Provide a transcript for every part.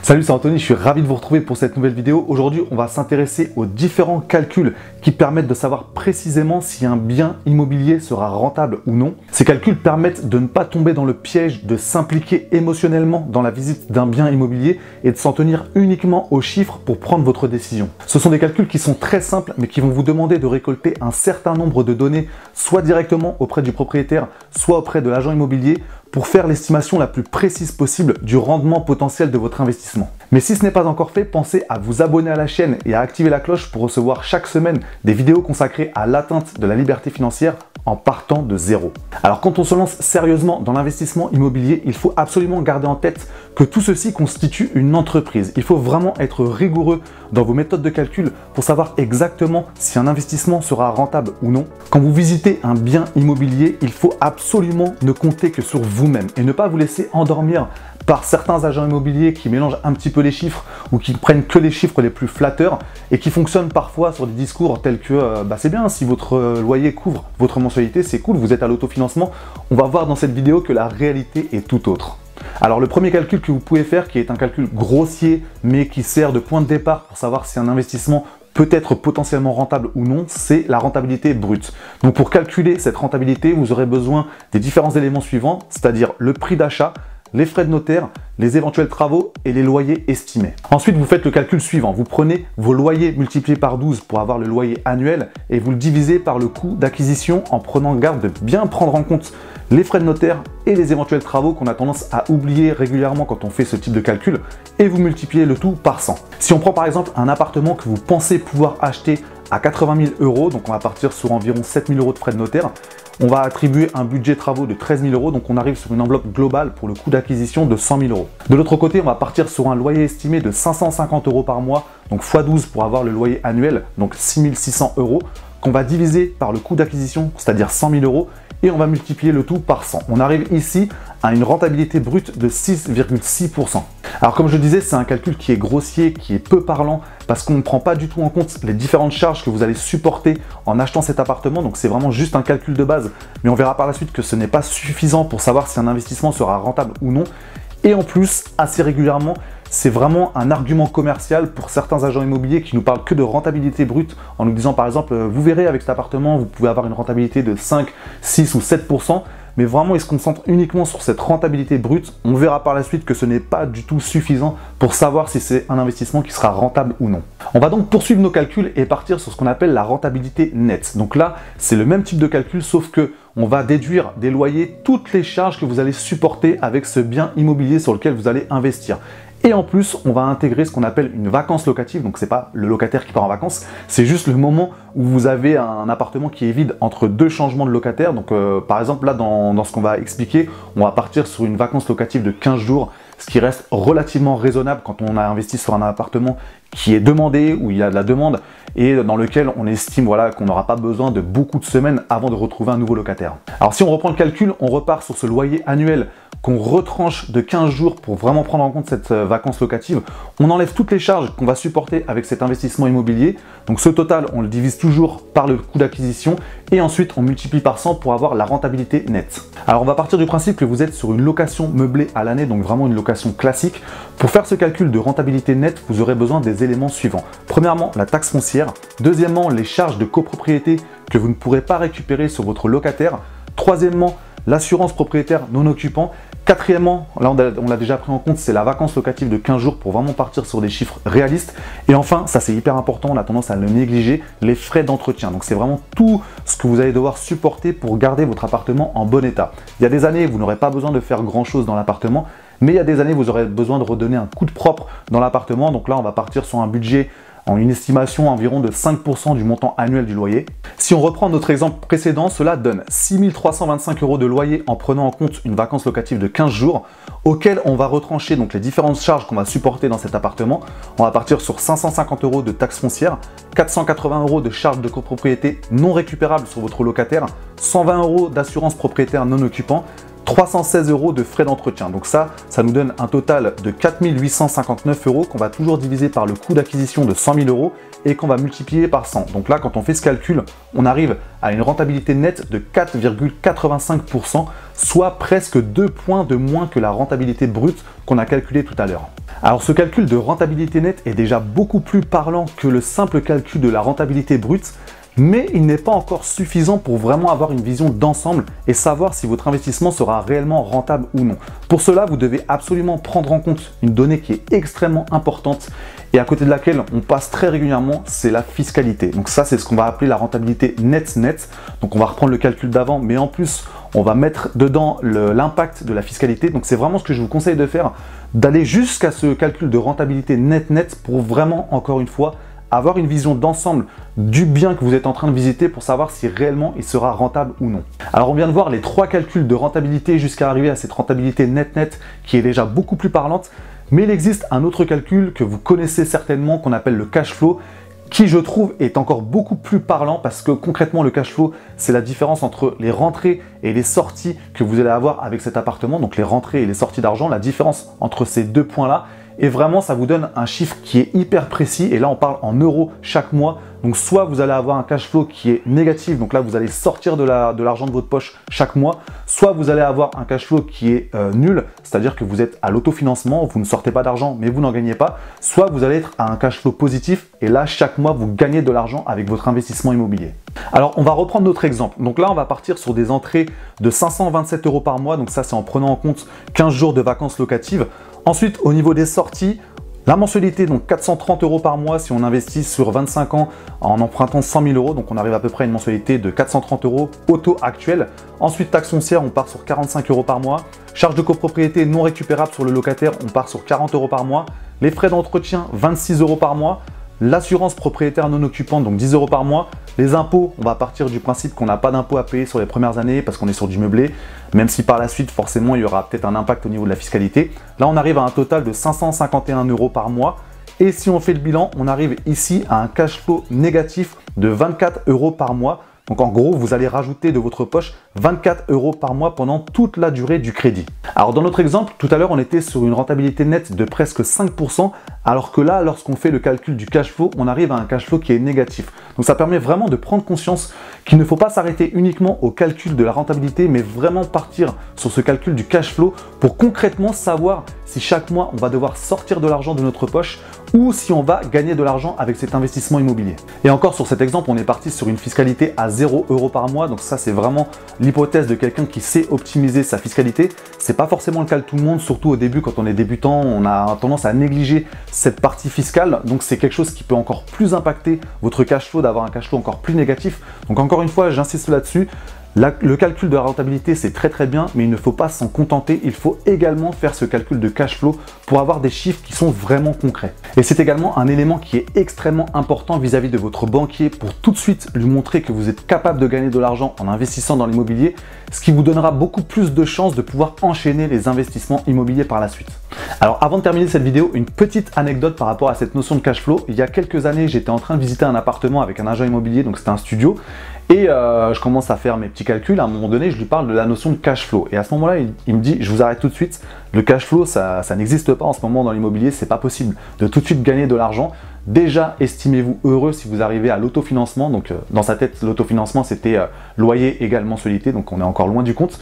Salut, c'est Anthony, je suis ravi de vous retrouver pour cette nouvelle vidéo. Aujourd'hui, on va s'intéresser aux différents calculs qui permettent de savoir précisément si un bien immobilier sera rentable ou non. Ces calculs permettent de ne pas tomber dans le piège de s'impliquer émotionnellement dans la visite d'un bien immobilier et de s'en tenir uniquement aux chiffres pour prendre votre décision. Ce sont des calculs qui sont très simples mais qui vont vous demander de récolter un certain nombre de données, soit directement auprès du propriétaire, soit auprès de l'agent immobilier, pour faire l'estimation la plus précise possible du rendement potentiel de votre investissement. Mais si ce n'est pas encore fait, pensez à vous abonner à la chaîne et à activer la cloche pour recevoir chaque semaine des vidéos consacrées à l'atteinte de la liberté financière en partant de zéro. Alors quand on se lance sérieusement dans l'investissement immobilier, il faut absolument garder en tête que tout ceci constitue une entreprise. Il faut vraiment être rigoureux dans vos méthodes de calcul pour savoir exactement si un investissement sera rentable ou non. Quand vous visitez un bien immobilier, il faut absolument ne compter que sur vous-même et ne pas vous laisser endormir par certains agents immobiliers qui mélangent un petit peu les chiffres ou qui prennent que les chiffres les plus flatteurs et qui fonctionnent parfois sur des discours tels que c'est bien, si votre loyer couvre votre mensualité, c'est cool, vous êtes à l'autofinancement. On va voir dans cette vidéo que la réalité est tout autre. Alors le premier calcul que vous pouvez faire, qui est un calcul grossier mais qui sert de point de départ pour savoir si un investissement peut être potentiellement rentable ou non, c'est la rentabilité brute. Donc pour calculer cette rentabilité, vous aurez besoin des différents éléments suivants, c'est-à-dire le prix d'achat, les frais de notaire, les éventuels travaux et les loyers estimés. Ensuite, vous faites le calcul suivant. Vous prenez vos loyers multipliés par 12 pour avoir le loyer annuel et vous le divisez par le coût d'acquisition en prenant garde de bien prendre en compte les frais de notaire et les éventuels travaux qu'on a tendance à oublier régulièrement quand on fait ce type de calcul et vous multipliez le tout par 100. Si on prend par exemple un appartement que vous pensez pouvoir acheter à 80 000 euros, donc on va partir sur environ 7 000 euros de frais de notaire, on va attribuer un budget travaux de 13 000 euros, donc on arrive sur une enveloppe globale pour le coût d'acquisition de 100 000 euros. De l'autre côté, on va partir sur un loyer estimé de 550 euros par mois, donc x12 pour avoir le loyer annuel, donc 6 600 euros, qu'on va diviser par le coût d'acquisition, c'est-à-dire 100 000 euros, et on va multiplier le tout par 100. On arrive ici à une rentabilité brute de 6,6%. Alors comme je disais, c'est un calcul qui est grossier, qui est peu parlant, parce qu'on ne prend pas du tout en compte les différentes charges que vous allez supporter en achetant cet appartement, donc c'est vraiment juste un calcul de base, mais on verra par la suite que ce n'est pas suffisant pour savoir si un investissement sera rentable ou non. Et en plus, assez régulièrement, c'est vraiment un argument commercial pour certains agents immobiliers qui nous parlent que de rentabilité brute en nous disant par exemple, vous verrez avec cet appartement, vous pouvez avoir une rentabilité de 5, 6 ou 7%, mais vraiment ils se concentrent uniquement sur cette rentabilité brute. On verra par la suite que ce n'est pas du tout suffisant pour savoir si c'est un investissement qui sera rentable ou non. On va donc poursuivre nos calculs et partir sur ce qu'on appelle la rentabilité nette. Donc là, c'est le même type de calcul, sauf que on va déduire des loyers toutes les charges que vous allez supporter avec ce bien immobilier sur lequel vous allez investir. Et en plus, on va intégrer ce qu'on appelle une vacance locative. Donc, c'est pas le locataire qui part en vacances, c'est juste le moment où vous avez un appartement qui est vide entre deux changements de locataire. Donc, par exemple, là, dans ce qu'on va expliquer, on va partir sur une vacance locative de 15 jours, ce qui reste relativement raisonnable quand on a investi sur un appartement qui est demandé, où il y a de la demande, et dans lequel on estime qu'on n'aura pas besoin de beaucoup de semaines avant de retrouver un nouveau locataire. Alors si on reprend le calcul, on repart sur ce loyer annuel qu'on retranche de 15 jours pour vraiment prendre en compte cette vacance locative. On enlève toutes les charges qu'on va supporter avec cet investissement immobilier. Donc ce total, on le divise toujours par le coût d'acquisition et ensuite on multiplie par 100 pour avoir la rentabilité nette. Alors on va partir du principe que vous êtes sur une location meublée à l'année, donc vraiment une location classique. Pour faire ce calcul de rentabilité nette, vous aurez besoin des éléments suivants. Premièrement, la taxe foncière. Deuxièmement, les charges de copropriété que vous ne pourrez pas récupérer sur votre locataire. Troisièmement, l'assurance propriétaire non occupant. Quatrièmement, là on l'a déjà pris en compte, c'est la vacance locative de 15 jours pour vraiment partir sur des chiffres réalistes. Et enfin, ça c'est hyper important, on a tendance à le négliger, les frais d'entretien. Donc c'est vraiment tout ce que vous allez devoir supporter pour garder votre appartement en bon état. Il y a des années, vous n'aurez pas besoin de faire grand chose dans l'appartement, mais il y a des années, vous aurez besoin de redonner un coup de propre dans l'appartement. Donc là, on va partir sur un budget en une estimation environ de 5% du montant annuel du loyer. Si on reprend notre exemple précédent, cela donne 6 325 euros de loyer en prenant en compte une vacance locative de 15 jours, auquel on va retrancher donc les différentes charges qu'on va supporter dans cet appartement. On va partir sur 550 euros de taxes foncières, 480 euros de charges de copropriété non récupérables sur votre locataire, 120 euros d'assurance propriétaire non occupant, 316 euros de frais d'entretien. Donc ça nous donne un total de 4 859 euros qu'on va toujours diviser par le coût d'acquisition de 100 000 euros et qu'on va multiplier par 100. Donc là, quand on fait ce calcul, on arrive à une rentabilité nette de 4,85%, soit presque 2 points de moins que la rentabilité brute qu'on a calculée tout à l'heure. Alors ce calcul de rentabilité nette est déjà beaucoup plus parlant que le simple calcul de la rentabilité brute, mais il n'est pas encore suffisant pour vraiment avoir une vision d'ensemble et savoir si votre investissement sera réellement rentable ou non. Pour cela, vous devez absolument prendre en compte une donnée qui est extrêmement importante et à côté de laquelle on passe très régulièrement, c'est la fiscalité. Donc ça, c'est ce qu'on va appeler la rentabilité nette. Donc on va reprendre le calcul d'avant, mais en plus, on va mettre dedans l'impact de la fiscalité. Donc c'est vraiment ce que je vous conseille de faire, d'aller jusqu'à ce calcul de rentabilité nette pour vraiment, encore une fois, avoir une vision d'ensemble du bien que vous êtes en train de visiter pour savoir si réellement il sera rentable ou non. Alors on vient de voir les 3 calculs de rentabilité jusqu'à arriver à cette rentabilité nette qui est déjà beaucoup plus parlante, mais il existe un autre calcul que vous connaissez certainement qu'on appelle le cash flow, qui je trouve est encore beaucoup plus parlant parce que concrètement le cash flow c'est la différence entre les rentrées et les sorties que vous allez avoir avec cet appartement, donc les rentrées et les sorties d'argent, la différence entre ces 2 points là. Et vraiment, ça vous donne un chiffre qui est hyper précis. Et là, on parle en euros chaque mois. Donc, soit vous allez avoir un cash flow qui est négatif. Donc là, vous allez sortir de l'argent de votre poche chaque mois. Soit vous allez avoir un cash flow qui est nul. C'est-à-dire que vous êtes à l'autofinancement. Vous ne sortez pas d'argent, mais vous n'en gagnez pas. Soit vous allez être à un cash flow positif. Et là, chaque mois, vous gagnez de l'argent avec votre investissement immobilier. Alors, on va reprendre notre exemple. Donc là, on va partir sur des entrées de 527 € par mois. Donc ça, c'est en prenant en compte 15 jours de vacances locatives. Ensuite, au niveau des sorties, la mensualité, donc 430 € par mois si on investit sur 25 ans en empruntant 100 000 €. Donc on arrive à peu près à une mensualité de 430 € au taux actuel. Ensuite, taxe foncière, on part sur 45 € par mois. Charge de copropriété non récupérable sur le locataire, on part sur 40 € par mois. Les frais d'entretien, 26 € par mois. L'assurance propriétaire non occupante, donc 10 € par mois. Les impôts, on va partir du principe qu'on n'a pas d'impôts à payer sur les premières années parce qu'on est sur du meublé, même si par la suite, forcément, il y aura peut-être un impact au niveau de la fiscalité. Là, on arrive à un total de 551 € par mois. Et si on fait le bilan, on arrive ici à un cash flow négatif de 24 € par mois. Donc en gros, vous allez rajouter de votre poche 24 € par mois pendant toute la durée du crédit. Alors dans notre exemple, tout à l'heure, on était sur une rentabilité nette de presque 5%, alors que là, lorsqu'on fait le calcul du cash flow, on arrive à un cash flow qui est négatif. Donc ça permet vraiment de prendre conscience qu'il ne faut pas s'arrêter uniquement au calcul de la rentabilité, mais vraiment partir sur ce calcul du cash flow pour concrètement savoir si chaque mois, on va devoir sortir de l'argent de notre poche ou si on va gagner de l'argent avec cet investissement immobilier. Et encore sur cet exemple, on est parti sur une fiscalité à 0 € par mois. Donc ça, c'est vraiment l'hypothèse de quelqu'un qui sait optimiser sa fiscalité. C'est pas forcément le cas de tout le monde, surtout au début quand on est débutant, on a tendance à négliger cette partie fiscale. Donc c'est quelque chose qui peut encore plus impacter votre cash flow, d'avoir un cash flow encore plus négatif. Donc encore une fois, j'insiste là-dessus. Le calcul de la rentabilité, c'est très bien, mais il ne faut pas s'en contenter. Il faut également faire ce calcul de cash flow pour avoir des chiffres qui sont vraiment concrets. Et c'est également un élément qui est extrêmement important vis-à-vis de votre banquier pour tout de suite lui montrer que vous êtes capable de gagner de l'argent en investissant dans l'immobilier, ce qui vous donnera beaucoup plus de chances de pouvoir enchaîner les investissements immobiliers par la suite. Alors avant de terminer cette vidéo, une petite anecdote par rapport à cette notion de cash flow. Il y a quelques années, j'étais en train de visiter un appartement avec un agent immobilier, donc c'était un studio. Et je commence à faire mes petits calculs. À un moment donné, je lui parle de la notion de cash flow. Et à ce moment-là, il me dit, je vous arrête tout de suite. Le cash flow, ça n'existe pas en ce moment dans l'immobilier. C'est pas possible de tout de suite gagner de l'argent. Déjà, estimez-vous heureux si vous arrivez à l'autofinancement. Donc, dans sa tête, l'autofinancement, c'était loyer égale mensualité. Donc, on est encore loin du compte.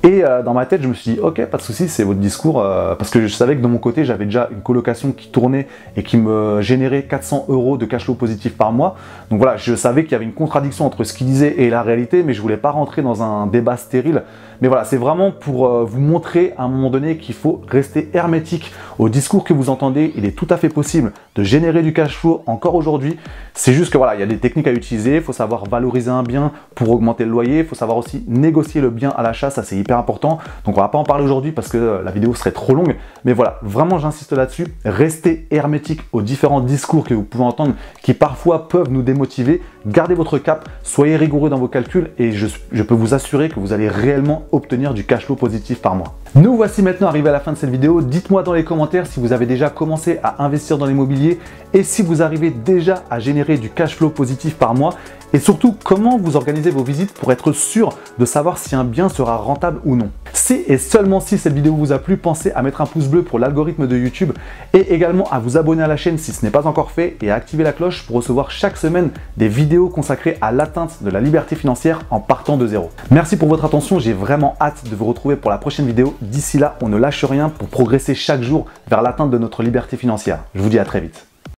Et dans ma tête, je me suis dit, ok, pas de souci, c'est votre discours, parce que je savais que de mon côté, j'avais déjà une colocation qui tournait et qui me générait 400 € de cash flow positif par mois. Donc voilà, je savais qu'il y avait une contradiction entre ce qu'il disait et la réalité, mais je voulais pas rentrer dans un débat stérile. Mais voilà, c'est vraiment pour vous montrer à un moment donné qu'il faut rester hermétique au discours que vous entendez. Il est tout à fait possible de générer du cash flow encore aujourd'hui. C'est juste que voilà, il y a des techniques à utiliser. Il faut savoir valoriser un bien pour augmenter le loyer. Il faut savoir aussi négocier le bien à l'achat. Ça, c'est hyper important. Donc, on va pas en parler aujourd'hui parce que la vidéo serait trop longue. Mais voilà, vraiment, j'insiste là-dessus. Restez hermétique aux différents discours que vous pouvez entendre qui parfois peuvent nous démotiver. Gardez votre cap, soyez rigoureux dans vos calculs et je peux vous assurer que vous allez réellement obtenir du cash flow positif par mois. Nous voici maintenant arrivés à la fin de cette vidéo. Dites-moi dans les commentaires si vous avez déjà commencé à investir dans l'immobilier et si vous arrivez déjà à générer du cash flow positif par mois. Et surtout, comment vous organisez vos visites pour être sûr de savoir si un bien sera rentable ou non. Si et seulement si cette vidéo vous a plu, pensez à mettre un pouce bleu pour l'algorithme de YouTube et également à vous abonner à la chaîne si ce n'est pas encore fait et à activer la cloche pour recevoir chaque semaine des vidéos consacrées à l'atteinte de la liberté financière en partant de zéro. Merci pour votre attention, j'ai vraiment hâte de vous retrouver pour la prochaine vidéo. D'ici là, on ne lâche rien pour progresser chaque jour vers l'atteinte de notre liberté financière. Je vous dis à très vite.